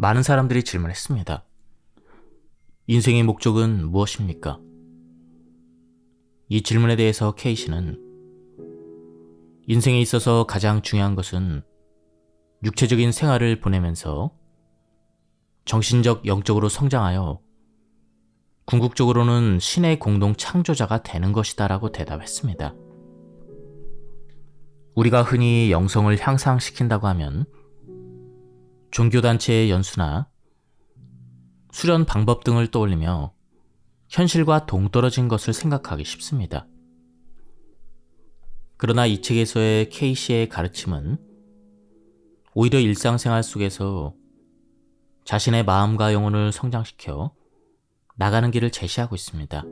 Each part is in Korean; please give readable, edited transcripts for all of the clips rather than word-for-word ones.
많은 사람들이 질문했습니다. 인생의 목적은 무엇입니까? 이 질문에 대해서 케이시는 인생에 있어서 가장 중요한 것은 육체적인 생활을 보내면서 정신적, 영적으로 성장하여 궁극적으로는 신의 공동 창조자가 되는 것이다 라고 대답했습니다. 우리가 흔히 영성을 향상시킨다고 하면 종교단체의 연수나 수련 방법 등을 떠올리며 현실과 동떨어진 것을 생각하기 쉽습니다. 그러나 이 책에서의 케이시의 가르침은 오히려 일상생활 속에서 자신의 마음과 영혼을 성장시켜 나가는 길을 제시하고 있습니다.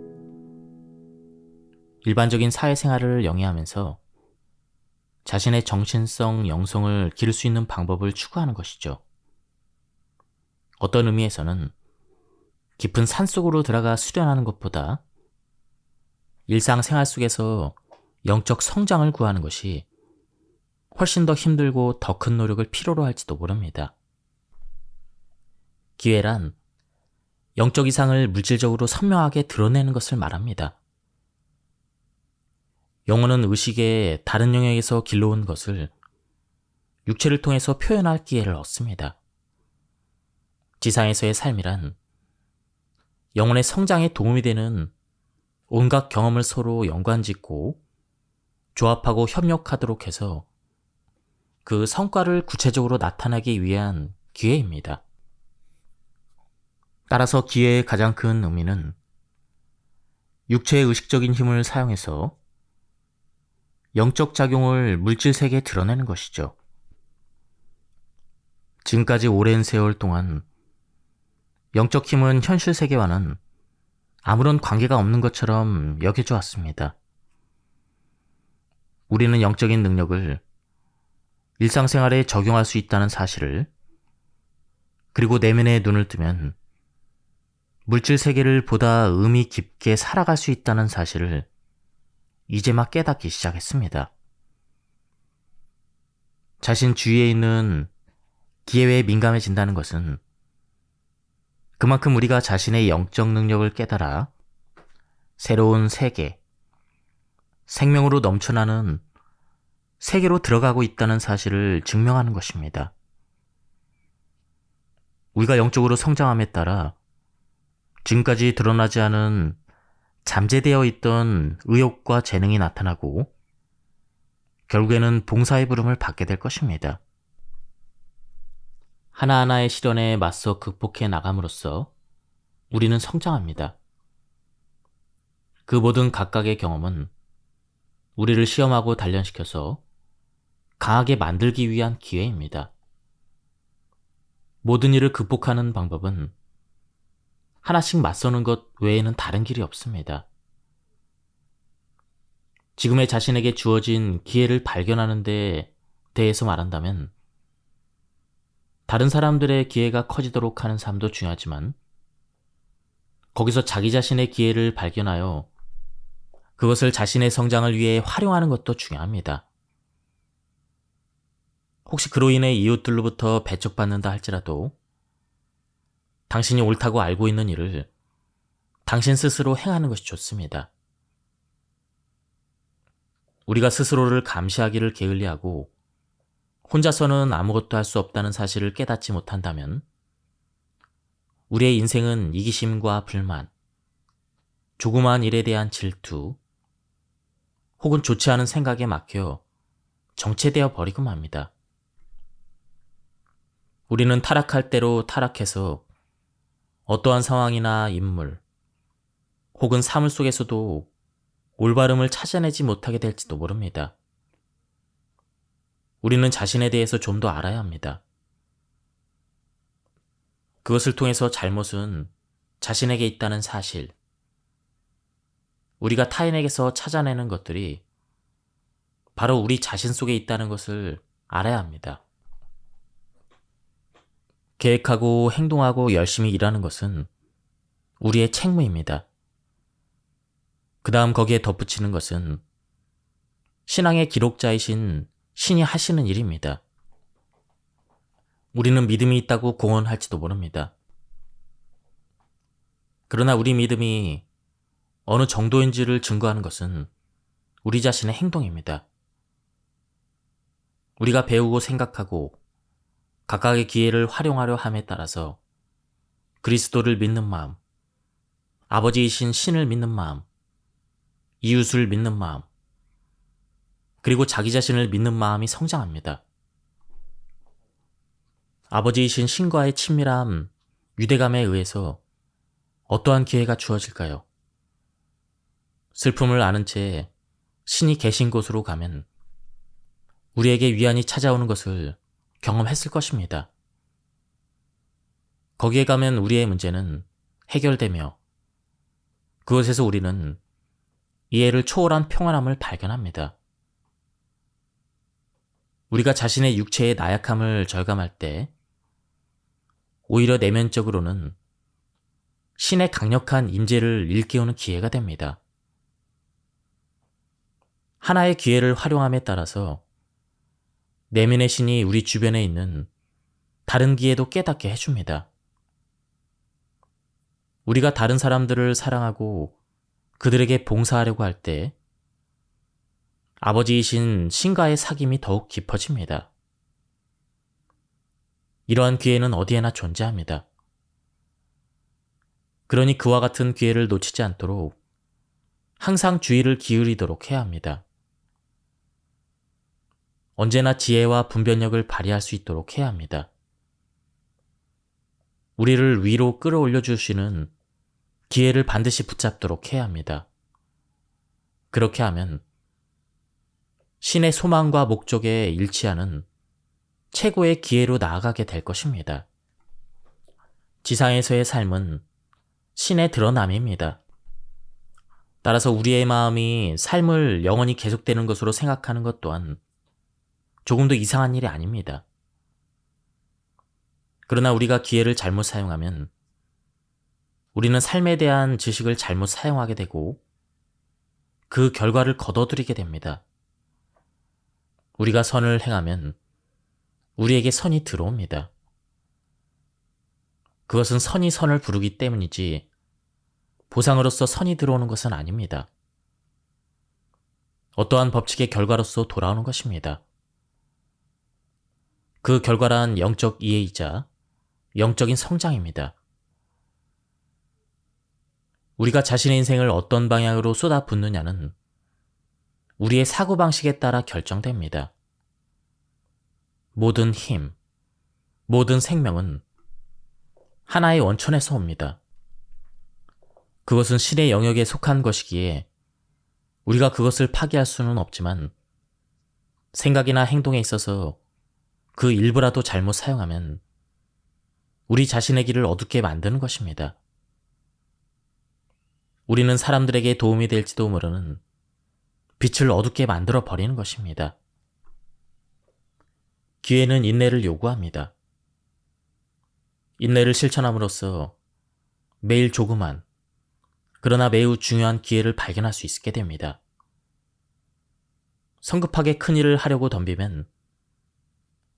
일반적인 사회생활을 영위하면서 자신의 정신성, 영성을 기를 수 있는 방법을 추구하는 것이죠. 어떤 의미에서는 깊은 산속으로 들어가 수련하는 것보다 일상생활 속에서 영적 성장을 구하는 것이 훨씬 더 힘들고 더 큰 노력을 필요로 할지도 모릅니다. 기회란 영적 이상을 물질적으로 선명하게 드러내는 것을 말합니다. 영혼은 의식의 다른 영역에서 길러온 것을 육체를 통해서 표현할 기회를 얻습니다. 지상에서의 삶이란 영혼의 성장에 도움이 되는 온갖 경험을 서로 연관짓고 조합하고 협력하도록 해서 그 성과를 구체적으로 나타내기 위한 기회입니다. 따라서 기회의 가장 큰 의미는 육체의 의식적인 힘을 사용해서 영적 작용을 물질 세계에 드러내는 것이죠. 지금까지 오랜 세월 동안 영적 힘은 현실 세계와는 아무런 관계가 없는 것처럼 여겨져 왔습니다. 우리는 영적인 능력을 일상생활에 적용할 수 있다는 사실을, 그리고 내면의 눈을 뜨면 물질 세계를 보다 의미 깊게 살아갈 수 있다는 사실을 이제 막 깨닫기 시작했습니다. 자신 주위에 있는 기회에 민감해진다는 것은 그만큼 우리가 자신의 영적 능력을 깨달아 새로운 세계, 생명으로 넘쳐나는 세계로 들어가고 있다는 사실을 증명하는 것입니다. 우리가 영적으로 성장함에 따라 지금까지 드러나지 않은 잠재되어 있던 의욕과 재능이 나타나고 결국에는 봉사의 부름을 받게 될 것입니다. 하나하나의 시련에 맞서 극복해 나감으로써 우리는 성장합니다. 그 모든 각각의 경험은 우리를 시험하고 단련시켜서 강하게 만들기 위한 기회입니다. 모든 일을 극복하는 방법은 하나씩 맞서는 것 외에는 다른 길이 없습니다. 지금의 자신에게 주어진 기회를 발견하는 데 대해서 말한다면 다른 사람들의 기회가 커지도록 하는 삶도 중요하지만 거기서 자기 자신의 기회를 발견하여 그것을 자신의 성장을 위해 활용하는 것도 중요합니다. 혹시 그로 인해 이웃들로부터 배척받는다 할지라도 당신이 옳다고 알고 있는 일을 당신 스스로 행하는 것이 좋습니다. 우리가 스스로를 감시하기를 게을리하고 혼자서는 아무것도 할 수 없다는 사실을 깨닫지 못한다면 우리의 인생은 이기심과 불만, 조그마한 일에 대한 질투, 혹은 좋지 않은 생각에 막혀 정체되어 버리고 맙니다. 우리는 타락할 대로 타락해서 어떠한 상황이나 인물, 혹은 사물 속에서도 올바름을 찾아내지 못하게 될지도 모릅니다. 우리는 자신에 대해서 좀 더 알아야 합니다. 그것을 통해서 잘못은 자신에게 있다는 사실, 우리가 타인에게서 찾아내는 것들이 바로 우리 자신 속에 있다는 것을 알아야 합니다. 계획하고 행동하고 열심히 일하는 것은 우리의 책무입니다. 그 다음 거기에 덧붙이는 것은 신앙의 기록자이신 신이 하시는 일입니다. 우리는 믿음이 있다고 공언할지도 모릅니다. 그러나 우리 믿음이 어느 정도인지를 증거하는 것은 우리 자신의 행동입니다. 우리가 배우고 생각하고 각각의 기회를 활용하려 함에 따라서 그리스도를 믿는 마음, 아버지이신 신을 믿는 마음, 이웃을 믿는 마음, 그리고 자기 자신을 믿는 마음이 성장합니다. 아버지이신 신과의 친밀함, 유대감에 의해서 어떠한 기회가 주어질까요? 슬픔을 아는 채 신이 계신 곳으로 가면 우리에게 위안이 찾아오는 것을 경험했을 것입니다. 거기에 가면 우리의 문제는 해결되며 그곳에서 우리는 이해를 초월한 평안함을 발견합니다. 우리가 자신의 육체의 나약함을 절감할 때 오히려 내면적으로는 신의 강력한 임재를 일깨우는 기회가 됩니다. 하나의 기회를 활용함에 따라서 내면의 신이 우리 주변에 있는 다른 기회도 깨닫게 해줍니다. 우리가 다른 사람들을 사랑하고 그들에게 봉사하려고 할 때 아버지이신 신과의 사귐이 더욱 깊어집니다. 이러한 기회는 어디에나 존재합니다. 그러니 그와 같은 기회를 놓치지 않도록 항상 주의를 기울이도록 해야 합니다. 언제나 지혜와 분별력을 발휘할 수 있도록 해야 합니다. 우리를 위로 끌어올려 주시는 기회를 반드시 붙잡도록 해야 합니다. 그렇게 하면 신의 소망과 목적에 일치하는 최고의 기회로 나아가게 될 것입니다. 지상에서의 삶은 신의 드러남입니다. 따라서 우리의 마음이 삶을 영원히 계속되는 것으로 생각하는 것 또한 조금도 이상한 일이 아닙니다. 그러나 우리가 기회를 잘못 사용하면 우리는 삶에 대한 지식을 잘못 사용하게 되고 그 결과를 거둬들이게 됩니다. 우리가 선을 행하면 우리에게 선이 들어옵니다. 그것은 선이 선을 부르기 때문이지 보상으로서 선이 들어오는 것은 아닙니다. 어떠한 법칙의 결과로서 돌아오는 것입니다. 그 결과란 영적 이해이자 영적인 성장입니다. 우리가 자신의 인생을 어떤 방향으로 쏟아붓느냐는 우리의 사고방식에 따라 결정됩니다. 모든 힘, 모든 생명은 하나의 원천에서 옵니다. 그것은 신의 영역에 속한 것이기에 우리가 그것을 파괴할 수는 없지만 생각이나 행동에 있어서 그 일부라도 잘못 사용하면 우리 자신의 길을 어둡게 만드는 것입니다. 우리는 사람들에게 도움이 될지도 모르는 빛을 어둡게 만들어 버리는 것입니다. 기회는 인내를 요구합니다. 인내를 실천함으로써 매일 조그만 그러나 매우 중요한 기회를 발견할 수 있게 됩니다. 성급하게 큰 일을 하려고 덤비면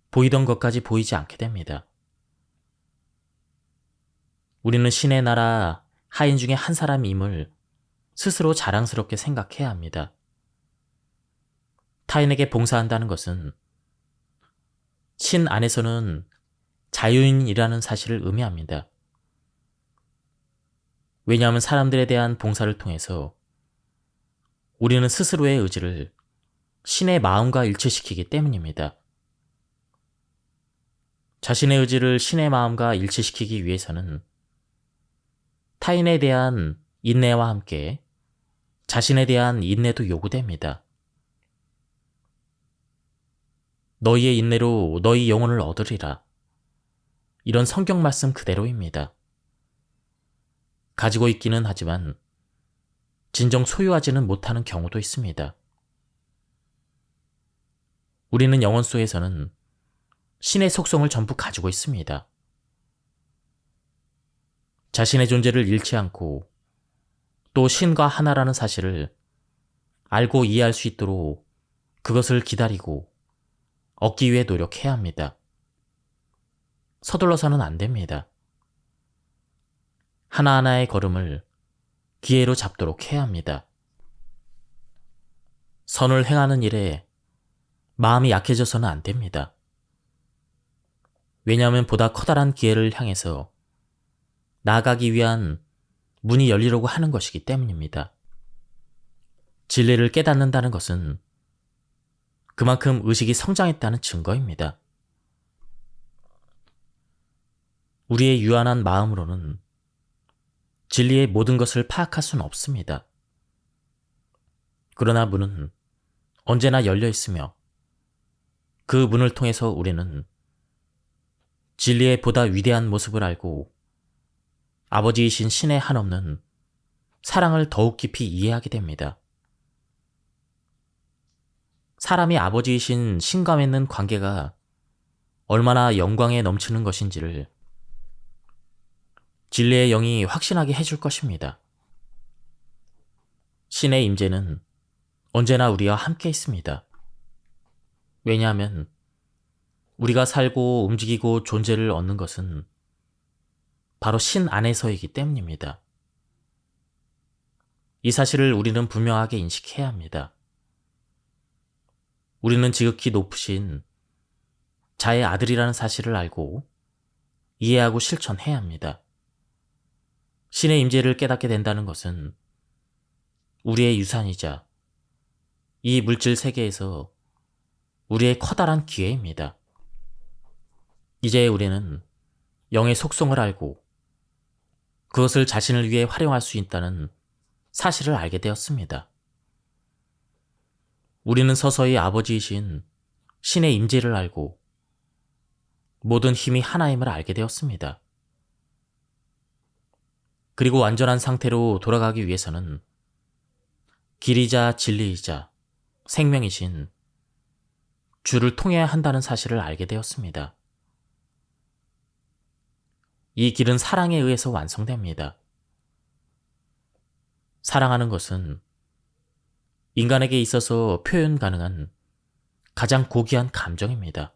보이던 것까지 보이지 않게 됩니다. 우리는 신의 나라 하인 중에 한 사람임을 스스로 자랑스럽게 생각해야 합니다. 타인에게 봉사한다는 것은 신 안에서는 자유인이라는 사실을 의미합니다. 왜냐하면 사람들에 대한 봉사를 통해서 우리는 스스로의 의지를 신의 마음과 일치시키기 때문입니다. 자신의 의지를 신의 마음과 일치시키기 위해서는 타인에 대한 인내와 함께 자신에 대한 인내도 요구됩니다. 너희의 인내로 너희 영혼을 얻으리라. 이런 성경 말씀 그대로입니다. 가지고 있기는 하지만 진정 소유하지는 못하는 경우도 있습니다. 우리는 영혼 속에서는 신의 속성을 전부 가지고 있습니다. 자신의 존재를 잃지 않고 또 신과 하나라는 사실을 알고 이해할 수 있도록 그것을 기다리고 얻기 위해 노력해야 합니다. 서둘러서는 안 됩니다. 하나하나의 걸음을 기회로 잡도록 해야 합니다. 선을 행하는 일에 마음이 약해져서는 안 됩니다. 왜냐하면 보다 커다란 기회를 향해서 나아가기 위한 문이 열리려고 하는 것이기 때문입니다. 진리를 깨닫는다는 것은 그만큼 의식이 성장했다는 증거입니다. 우리의 유한한 마음으로는 진리의 모든 것을 파악할 수는 없습니다. 그러나 문은 언제나 열려 있으며 그 문을 통해서 우리는 진리의 보다 위대한 모습을 알고 아버지이신 신의 한없는 사랑을 더욱 깊이 이해하게 됩니다. 사람이 아버지이신 신과 맺는 관계가 얼마나 영광에 넘치는 것인지를 진리의 영이 확신하게 해줄 것입니다. 신의 임재는 언제나 우리와 함께 있습니다. 왜냐하면 우리가 살고 움직이고 존재를 얻는 것은 바로 신 안에서이기 때문입니다. 이 사실을 우리는 분명하게 인식해야 합니다. 우리는 지극히 높으신 자의 아들이라는 사실을 알고 이해하고 실천해야 합니다. 신의 임재를 깨닫게 된다는 것은 우리의 유산이자 이 물질 세계에서 우리의 커다란 기회입니다. 이제 우리는 영의 속성을 알고 그것을 자신을 위해 활용할 수 있다는 사실을 알게 되었습니다. 우리는 서서히 아버지이신 신의 임재를 알고 모든 힘이 하나임을 알게 되었습니다. 그리고 완전한 상태로 돌아가기 위해서는 길이자 진리이자 생명이신 주를 통해야 한다는 사실을 알게 되었습니다. 이 길은 사랑에 의해서 완성됩니다. 사랑하는 것은 인간에게 있어서 표현 가능한 가장 고귀한 감정입니다.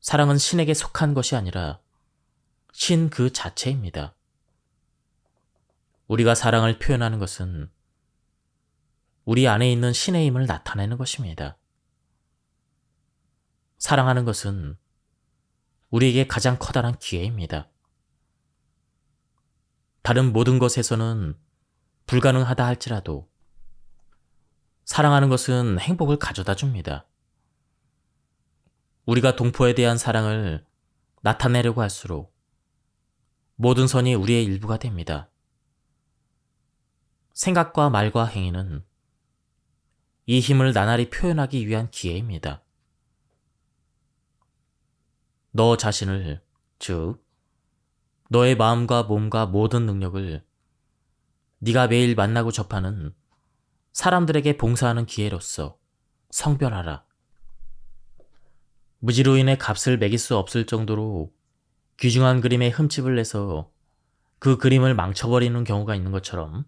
사랑은 신에게 속한 것이 아니라 신 그 자체입니다. 우리가 사랑을 표현하는 것은 우리 안에 있는 신의 힘을 나타내는 것입니다. 사랑하는 것은 우리에게 가장 커다란 기회입니다. 다른 모든 것에서는 불가능하다 할지라도 사랑하는 것은 행복을 가져다 줍니다. 우리가 동포에 대한 사랑을 나타내려고 할수록 모든 선이 우리의 일부가 됩니다. 생각과 말과 행위는 이 힘을 나날이 표현하기 위한 기회입니다. 너 자신을, 즉 너의 마음과 몸과 모든 능력을 네가 매일 만나고 접하는 사람들에게 봉사하는 기회로서 성별하라. 무지로 인해 값을 매길 수 없을 정도로 귀중한 그림에 흠집을 내서 그 그림을 망쳐버리는 경우가 있는 것처럼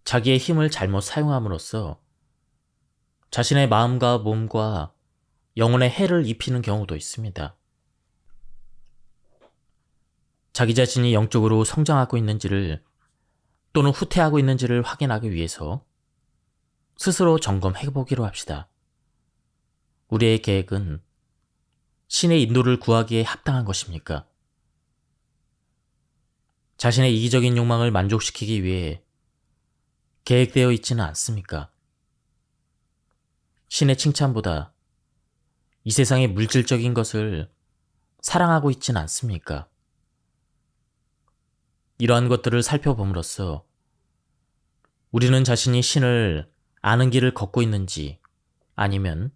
자기의 힘을 잘못 사용함으로써 자신의 마음과 몸과 영혼에 해를 입히는 경우도 있습니다. 자기 자신이 영적으로 성장하고 있는지를 또는 후퇴하고 있는지를 확인하기 위해서 스스로 점검해보기로 합시다. 우리의 계획은 신의 인도를 구하기에 합당한 것입니까? 자신의 이기적인 욕망을 만족시키기 위해 계획되어 있지는 않습니까? 신의 칭찬보다 이 세상의 물질적인 것을 사랑하고 있지는 않습니까? 이러한 것들을 살펴봄으로써 우리는 자신이 신을 아는 길을 걷고 있는지 아니면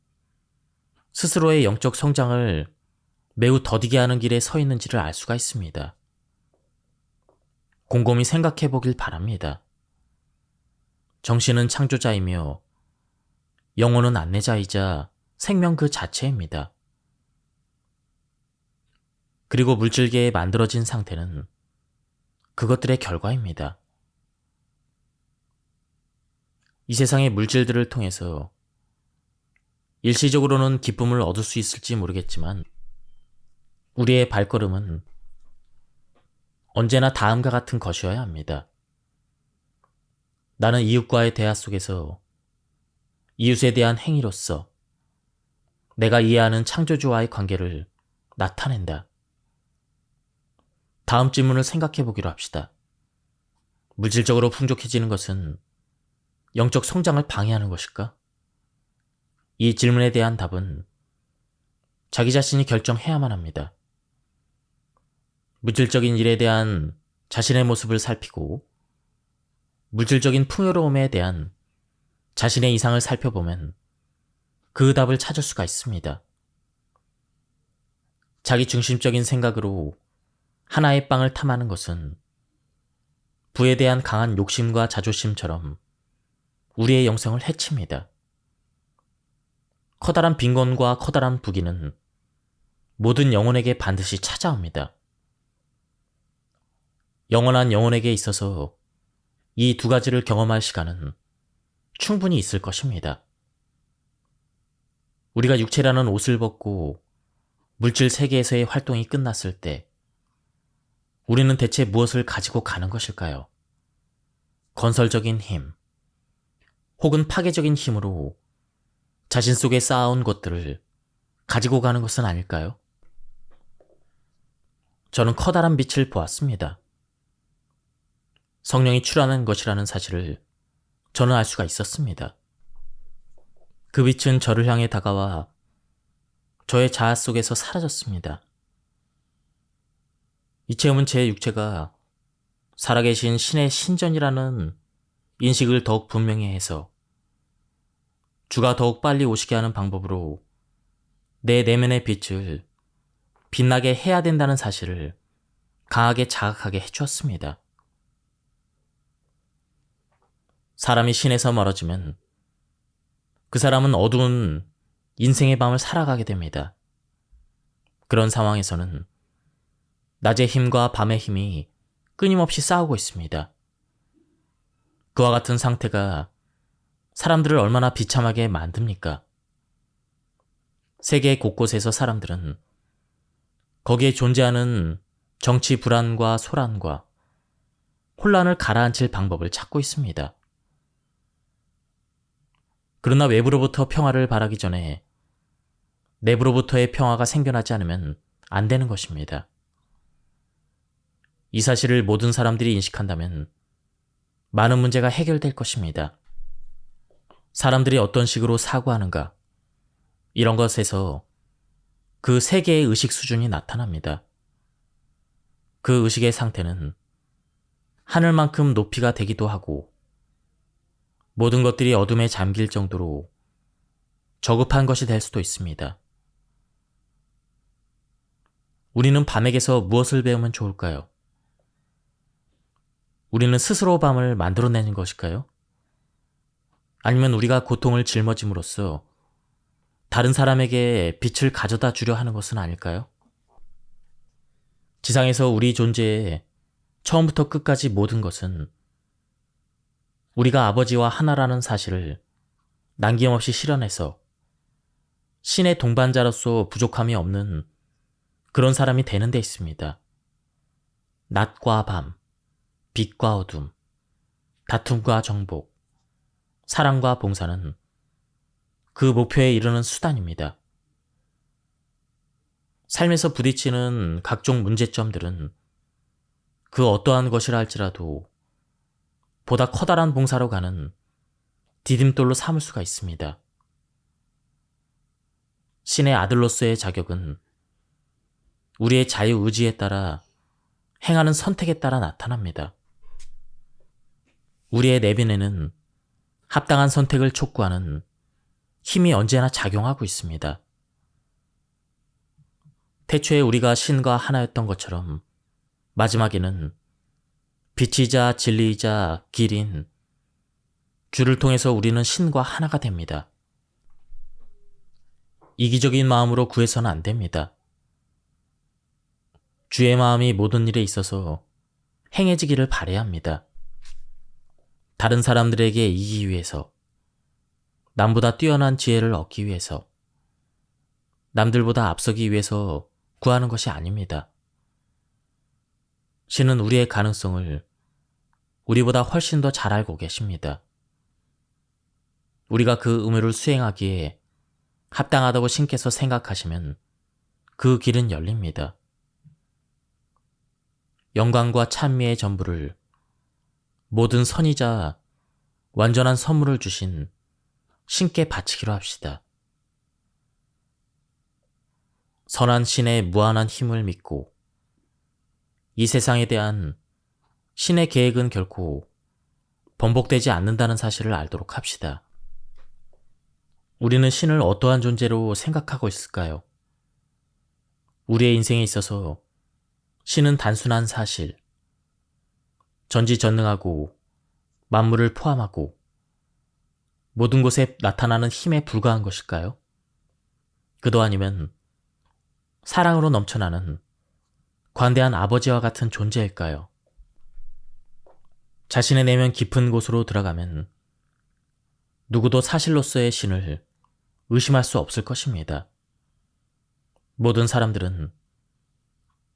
스스로의 영적 성장을 매우 더디게 하는 길에 서 있는지를 알 수가 있습니다. 곰곰이 생각해 보길 바랍니다. 정신은 창조자이며 영혼은 안내자이자 생명 그 자체입니다. 그리고 물질계에 만들어진 상태는 그것들의 결과입니다. 이 세상의 물질들을 통해서 일시적으로는 기쁨을 얻을 수 있을지 모르겠지만 우리의 발걸음은 언제나 다음과 같은 것이어야 합니다. 나는 이웃과의 대화 속에서 이웃에 대한 행위로서 내가 이해하는 창조주와의 관계를 나타낸다. 다음 질문을 생각해 보기로 합시다. 물질적으로 풍족해지는 것은 영적 성장을 방해하는 것일까? 이 질문에 대한 답은 자기 자신이 결정해야만 합니다. 물질적인 일에 대한 자신의 모습을 살피고 물질적인 풍요로움에 대한 자신의 이상을 살펴보면 그 답을 찾을 수가 있습니다. 자기 중심적인 생각으로 하나의 빵을 탐하는 것은 부에 대한 강한 욕심과 자존심처럼 우리의 영성을 해칩니다. 커다란 빈곤과 커다란 부귀는 모든 영혼에게 반드시 찾아옵니다. 영원한 영혼에게 있어서 이 두 가지를 경험할 시간은 충분히 있을 것입니다. 우리가 육체라는 옷을 벗고 물질 세계에서의 활동이 끝났을 때 우리는 대체 무엇을 가지고 가는 것일까요? 건설적인 힘, 혹은 파괴적인 힘으로 자신 속에 쌓아온 것들을 가지고 가는 것은 아닐까요? 저는 커다란 빛을 보았습니다. 성령이 출하는 것이라는 사실을 저는 알 수가 있었습니다. 그 빛은 저를 향해 다가와 저의 자아 속에서 사라졌습니다. 이 체험은 제 육체가 살아계신 신의 신전이라는 인식을 더욱 분명히 해서 주가 더욱 빨리 오시게 하는 방법으로 내 내면의 빛을 빛나게 해야 된다는 사실을 강하게 자각하게 해주었습니다. 사람이 신에서 멀어지면 그 사람은 어두운 인생의 밤을 살아가게 됩니다. 그런 상황에서는 낮의 힘과 밤의 힘이 끊임없이 싸우고 있습니다. 그와 같은 상태가 사람들을 얼마나 비참하게 만듭니까? 세계 곳곳에서 사람들은 거기에 존재하는 정치 불안과 소란과 혼란을 가라앉힐 방법을 찾고 있습니다. 그러나 외부로부터 평화를 바라기 전에 내부로부터의 평화가 생겨나지 않으면 안 되는 것입니다. 이 사실을 모든 사람들이 인식한다면 많은 문제가 해결될 것입니다. 사람들이 어떤 식으로 사고하는가, 이런 것에서 그 세계의 의식 수준이 나타납니다. 그 의식의 상태는 하늘만큼 높이가 되기도 하고 모든 것들이 어둠에 잠길 정도로 저급한 것이 될 수도 있습니다. 우리는 밤에게서 무엇을 배우면 좋을까요? 우리는 스스로 밤을 만들어내는 것일까요? 아니면 우리가 고통을 짊어짐으로써 다른 사람에게 빛을 가져다 주려 하는 것은 아닐까요? 지상에서 우리 존재의 처음부터 끝까지 모든 것은 우리가 아버지와 하나라는 사실을 남김없이 실현해서 신의 동반자로서 부족함이 없는 그런 사람이 되는 데 있습니다. 낮과 밤, 빛과 어둠, 다툼과 정복, 사랑과 봉사는 그 목표에 이르는 수단입니다. 삶에서 부딪히는 각종 문제점들은 그 어떠한 것이라 할지라도 보다 커다란 봉사로 가는 디딤돌로 삼을 수가 있습니다. 신의 아들로서의 자격은 우리의 자유의지에 따라 행하는 선택에 따라 나타납니다. 우리의 내면에는 합당한 선택을 촉구하는 힘이 언제나 작용하고 있습니다. 태초에 우리가 신과 하나였던 것처럼 마지막에는 빛이자 진리이자 길인 주를 통해서 우리는 신과 하나가 됩니다. 이기적인 마음으로 구해서는 안 됩니다. 주의 마음이 모든 일에 있어서 행해지기를 바라야 합니다. 다른 사람들에게 이기기 위해서, 남보다 뛰어난 지혜를 얻기 위해서, 남들보다 앞서기 위해서 구하는 것이 아닙니다. 신은 우리의 가능성을 우리보다 훨씬 더 잘 알고 계십니다. 우리가 그 의무를 수행하기에 합당하다고 신께서 생각하시면 그 길은 열립니다. 영광과 찬미의 전부를 모든 선이자 완전한 선물을 주신 신께 바치기로 합시다. 선한 신의 무한한 힘을 믿고 이 세상에 대한 신의 계획은 결코 번복되지 않는다는 사실을 알도록 합시다. 우리는 신을 어떠한 존재로 생각하고 있을까요? 우리의 인생에 있어서 신은 단순한 사실, 전지전능하고 만물을 포함하고 모든 곳에 나타나는 힘에 불과한 것일까요? 그도 아니면 사랑으로 넘쳐나는 관대한 아버지와 같은 존재일까요? 자신의 내면 깊은 곳으로 들어가면 누구도 사실로서의 신을 의심할 수 없을 것입니다. 모든 사람들은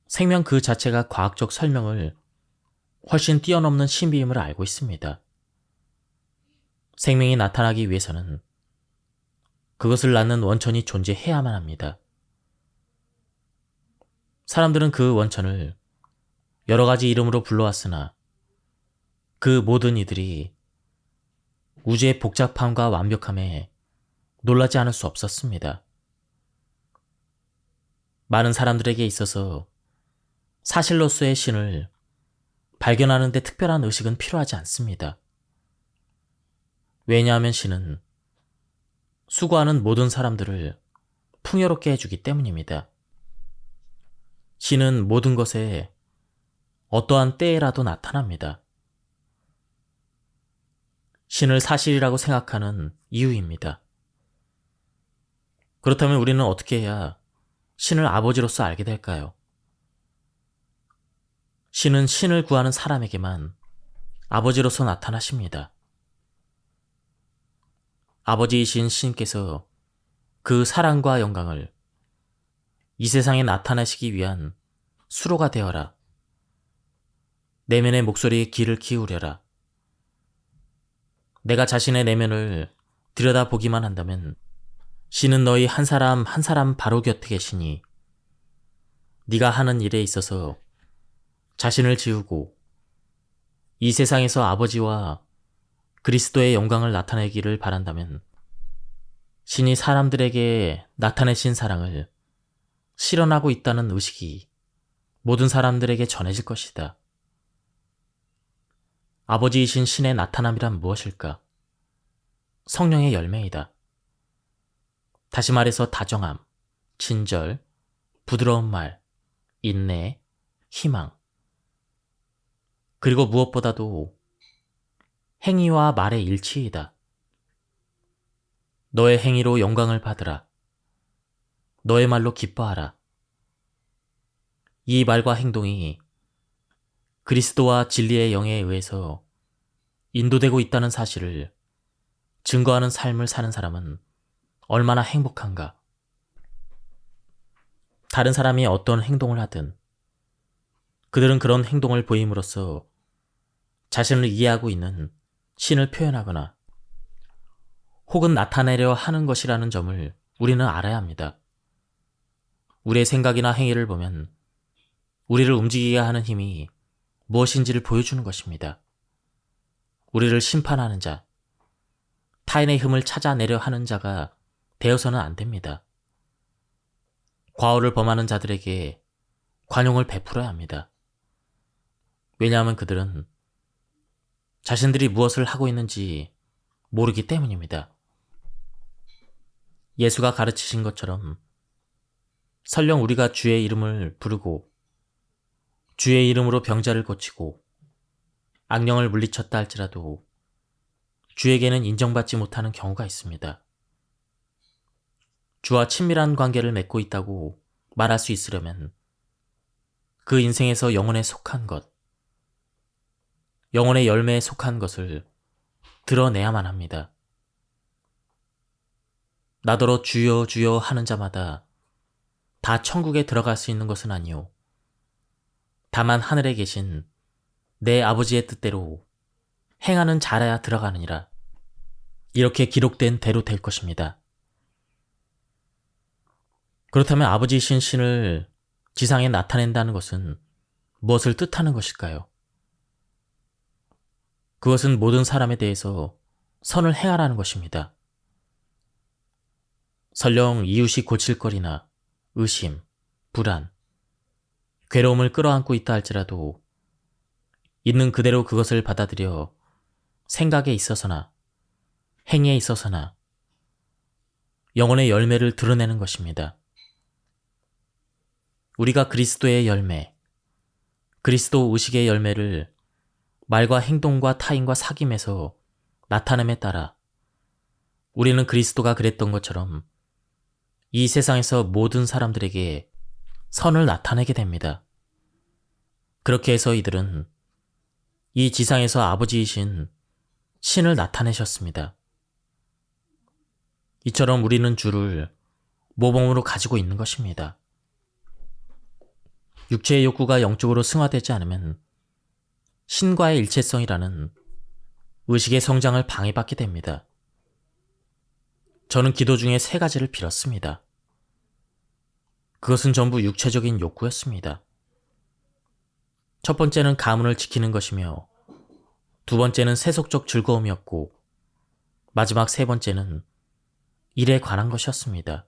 생명 그 자체가 과학적 설명을 훨씬 뛰어넘는 신비임을 알고 있습니다. 생명이 나타나기 위해서는 그것을 낳는 원천이 존재해야만 합니다. 사람들은 그 원천을 여러 가지 이름으로 불러왔으나 그 모든 이들이 우주의 복잡함과 완벽함에 놀라지 않을 수 없었습니다. 많은 사람들에게 있어서 사실로서의 신을 발견하는 데 특별한 의식은 필요하지 않습니다. 왜냐하면 신은 수고하는 모든 사람들을 풍요롭게 해주기 때문입니다. 신은 모든 것에 어떠한 때에라도 나타납니다. 신을 사실이라고 생각하는 이유입니다. 그렇다면 우리는 어떻게 해야 신을 아버지로서 알게 될까요? 신은 신을 구하는 사람에게만 아버지로서 나타나십니다. 아버지이신 신께서 그 사랑과 영광을 이 세상에 나타내시기 위한 수로가 되어라. 내면의 목소리에 귀를 기울여라. 내가 자신의 내면을 들여다보기만 한다면 신은 너희 한 사람 한 사람 바로 곁에 계시니 네가 하는 일에 있어서 자신을 지우고 이 세상에서 아버지와 그리스도의 영광을 나타내기를 바란다면 신이 사람들에게 나타내신 사랑을 실현하고 있다는 의식이 모든 사람들에게 전해질 것이다. 아버지이신 신의 나타남이란 무엇일까? 성령의 열매이다. 다시 말해서 다정함, 친절, 부드러운 말, 인내, 희망. 그리고 무엇보다도 행위와 말의 일치이다. 너의 행위로 영광을 받으라. 너의 말로 기뻐하라. 이 말과 행동이 그리스도와 진리의 영에 의해서 인도되고 있다는 사실을 증거하는 삶을 사는 사람은 얼마나 행복한가. 다른 사람이 어떤 행동을 하든 그들은 그런 행동을 보임으로써 자신을 이해하고 있는 신을 표현하거나 혹은 나타내려 하는 것이라는 점을 우리는 알아야 합니다. 우리의 생각이나 행위를 보면 우리를 움직이게 하는 힘이 무엇인지를 보여주는 것입니다. 우리를 심판하는 자, 타인의 흠을 찾아내려 하는 자가 되어서는 안 됩니다. 과오를 범하는 자들에게 관용을 베풀어야 합니다. 왜냐하면 그들은 자신들이 무엇을 하고 있는지 모르기 때문입니다. 예수가 가르치신 것처럼 설령 우리가 주의 이름을 부르고 주의 이름으로 병자를 고치고 악령을 물리쳤다 할지라도 주에게는 인정받지 못하는 경우가 있습니다. 주와 친밀한 관계를 맺고 있다고 말할 수 있으려면 그 인생에서 영혼에 속한 것, 영혼의 열매에 속한 것을 드러내야만 합니다. 나더러 주여 주여 하는 자마다 다 천국에 들어갈 수 있는 것은 아니요. 다만 하늘에 계신 내 아버지의 뜻대로 행하는 자라야 들어가느니라. 이렇게 기록된 대로 될 것입니다. 그렇다면 아버지이신 신을 지상에 나타낸다는 것은 무엇을 뜻하는 것일까요? 그것은 모든 사람에 대해서 선을 행하라는 것입니다. 설령 이웃이 고칠거리나 의심, 불안, 괴로움을 끌어안고 있다 할지라도 있는 그대로 그것을 받아들여 생각에 있어서나 행위에 있어서나 영혼의 열매를 드러내는 것입니다. 우리가 그리스도의 열매, 그리스도 의식의 열매를 말과 행동과 타인과 사귐에서 나타냄에 따라 우리는 그리스도가 그랬던 것처럼 이 세상에서 모든 사람들에게 선을 나타내게 됩니다. 그렇게 해서 이들은 이 지상에서 아버지이신 신을 나타내셨습니다. 이처럼 우리는 주를 모범으로 가지고 있는 것입니다. 육체의 욕구가 영적으로 승화되지 않으면 신과의 일체성이라는 의식의 성장을 방해받게 됩니다. 저는 기도 중에 3가지를 빌었습니다. 그것은 전부 육체적인 욕구였습니다. 첫 번째는 가문을 지키는 것이며, 두 번째는 세속적 즐거움이었고, 마지막 3번째는 일에 관한 것이었습니다.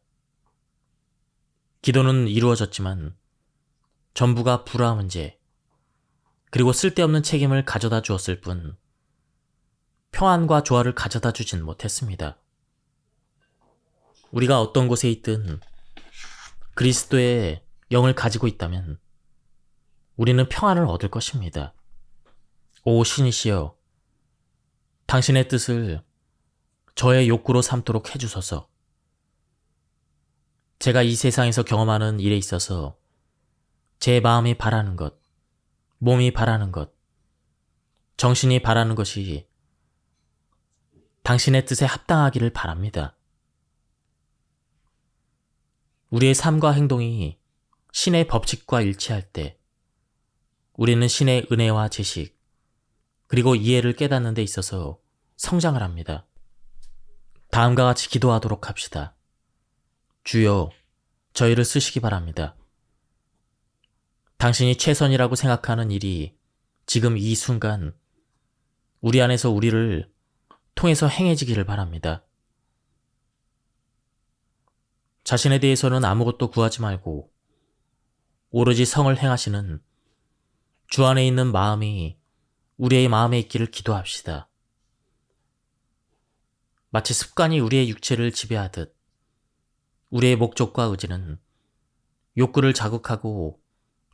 기도는 이루어졌지만 전부가 불화 문제, 그리고 쓸데없는 책임을 가져다 주었을 뿐 평안과 조화를 가져다 주진 못했습니다. 우리가 어떤 곳에 있든 그리스도의 영을 가지고 있다면 우리는 평안을 얻을 것입니다. 오 신이시여, 당신의 뜻을 저의 욕구로 삼도록 해주소서. 제가 이 세상에서 경험하는 일에 있어서 제 마음이 바라는 것, 몸이 바라는 것, 정신이 바라는 것이 당신의 뜻에 합당하기를 바랍니다. 우리의 삶과 행동이 신의 법칙과 일치할 때 우리는 신의 은혜와 지식, 그리고 이해를 깨닫는 데 있어서 성장을 합니다. 다음과 같이 기도하도록 합시다. 주여, 저희를 쓰시기 바랍니다. 당신이 최선이라고 생각하는 일이 지금 이 순간 우리 안에서 우리를 통해서 행해지기를 바랍니다. 자신에 대해서는 아무것도 구하지 말고 오로지 성을 행하시는 주 안에 있는 마음이 우리의 마음에 있기를 기도합시다. 마치 습관이 우리의 육체를 지배하듯 우리의 목적과 의지는 욕구를 자극하고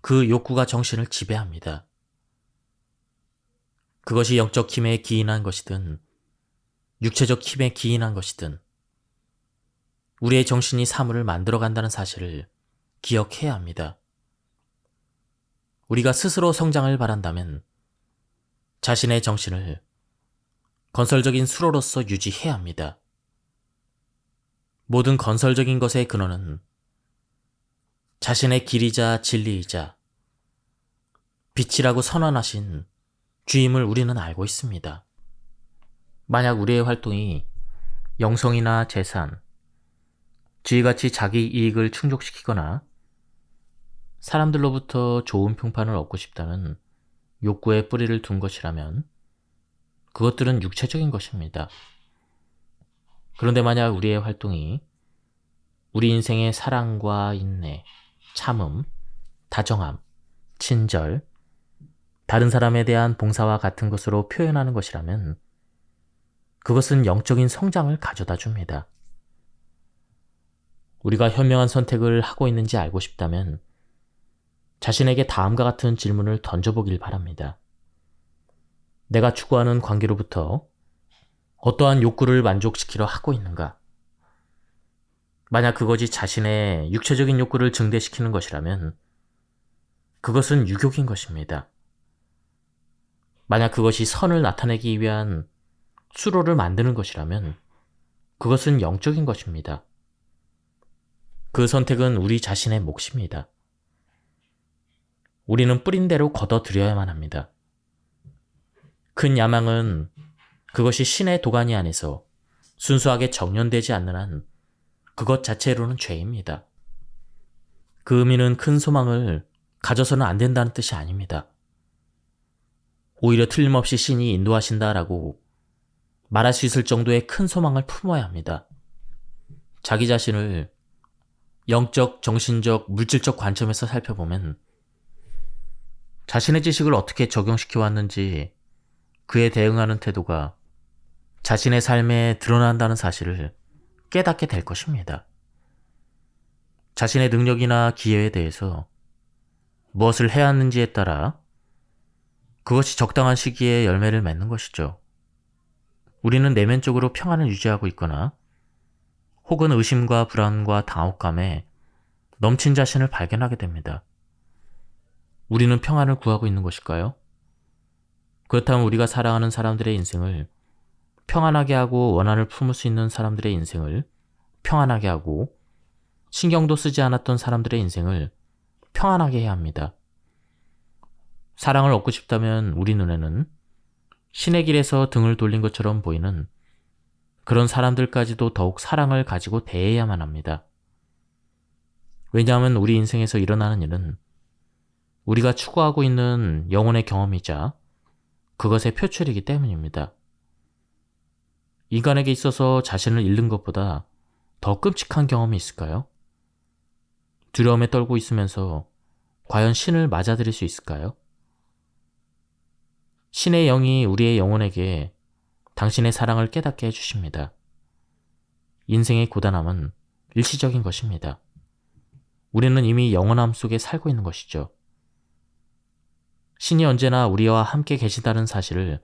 그 욕구가 정신을 지배합니다. 그것이 영적 힘에 기인한 것이든 육체적 힘에 기인한 것이든 우리의 정신이 사물을 만들어간다는 사실을 기억해야 합니다. 우리가 스스로 성장을 바란다면 자신의 정신을 건설적인 수로로서 유지해야 합니다. 모든 건설적인 것의 근원은 자신의 길이자 진리이자 빛이라고 선언하신 주임을 우리는 알고 있습니다. 만약 우리의 활동이 영성이나 재산, 지위같이 자기 이익을 충족시키거나 사람들로부터 좋은 평판을 얻고 싶다는 욕구에 뿌리를 둔 것이라면 그것들은 육체적인 것입니다. 그런데 만약 우리의 활동이 우리 인생의 사랑과 인내, 참음, 다정함, 친절, 다른 사람에 대한 봉사와 같은 것으로 표현하는 것이라면 그것은 영적인 성장을 가져다 줍니다. 우리가 현명한 선택을 하고 있는지 알고 싶다면 자신에게 다음과 같은 질문을 던져보길 바랍니다. 내가 추구하는 관계로부터 어떠한 욕구를 만족시키려 하고 있는가? 만약 그것이 자신의 육체적인 욕구를 증대시키는 것이라면 그것은 유욕인 것입니다. 만약 그것이 선을 나타내기 위한 수로를 만드는 것이라면 그것은 영적인 것입니다. 그 선택은 우리 자신의 몫입니다. 우리는 뿌린 대로 걷어들여야만 합니다. 큰 야망은 그것이 신의 도가니 안에서 순수하게 정련되지 않는 한 그것 자체로는 죄입니다. 그 의미는 큰 소망을 가져서는 안 된다는 뜻이 아닙니다. 오히려 틀림없이 신이 인도하신다라고 말할 수 있을 정도의 큰 소망을 품어야 합니다. 자기 자신을 영적, 정신적, 물질적 관점에서 살펴보면 자신의 지식을 어떻게 적용시켜 왔는지 그에 대응하는 태도가 자신의 삶에 드러난다는 사실을 깨닫게 될 것입니다. 자신의 능력이나 기회에 대해서 무엇을 해야 하는지에 따라 그것이 적당한 시기에 열매를 맺는 것이죠. 우리는 내면적으로 평안을 유지하고 있거나 혹은 의심과 불안과 당혹감에 넘친 자신을 발견하게 됩니다. 우리는 평안을 구하고 있는 것일까요? 그렇다면 우리가 사랑하는 사람들의 인생을 평안하게 하고 원한을 품을 수 있는 사람들의 인생을 평안하게 하고 신경도 쓰지 않았던 사람들의 인생을 평안하게 해야 합니다. 사랑을 얻고 싶다면 우리 눈에는 신의 길에서 등을 돌린 것처럼 보이는 그런 사람들까지도 더욱 사랑을 가지고 대해야만 합니다. 왜냐하면 우리 인생에서 일어나는 일은 우리가 추구하고 있는 영혼의 경험이자 그것의 표출이기 때문입니다. 인간에게 있어서 자신을 잃는 것보다 더 끔찍한 경험이 있을까요? 두려움에 떨고 있으면서 과연 신을 맞아들일 수 있을까요? 신의 영이 우리의 영혼에게 당신의 사랑을 깨닫게 해주십니다. 인생의 고단함은 일시적인 것입니다. 우리는 이미 영원함 속에 살고 있는 것이죠. 신이 언제나 우리와 함께 계시다는 사실을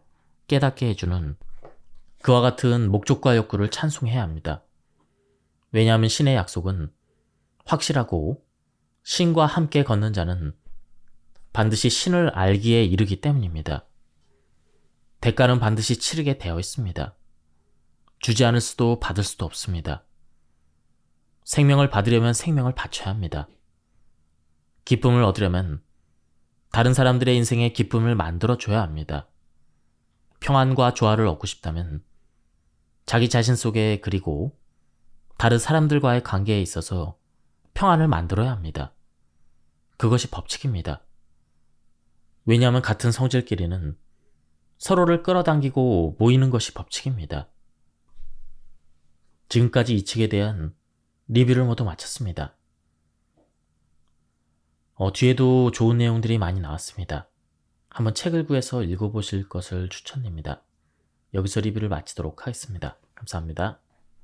깨닫게 해주는 그와 같은 목적과 욕구를 찬송해야 합니다. 왜냐하면 신의 약속은 확실하고 신과 함께 걷는 자는 반드시 신을 알기에 이르기 때문입니다. 대가는 반드시 치르게 되어 있습니다. 주지 않을 수도 받을 수도 없습니다. 생명을 받으려면 생명을 바쳐야 합니다. 기쁨을 얻으려면 다른 사람들의 인생에 기쁨을 만들어줘야 합니다. 평안과 조화를 얻고 싶다면 자기 자신 속에 그리고 다른 사람들과의 관계에 있어서 평안을 만들어야 합니다. 그것이 법칙입니다. 왜냐하면 같은 성질끼리는 서로를 끌어당기고 모이는 것이 법칙입니다. 지금까지 이 책에 대한 리뷰를 모두 마쳤습니다. 뒤에도 좋은 내용들이 많이 나왔습니다. 한번 책을 구해서 읽어보실 것을 추천드립니다. 여기서 리뷰를 마치도록 하겠습니다. 감사합니다.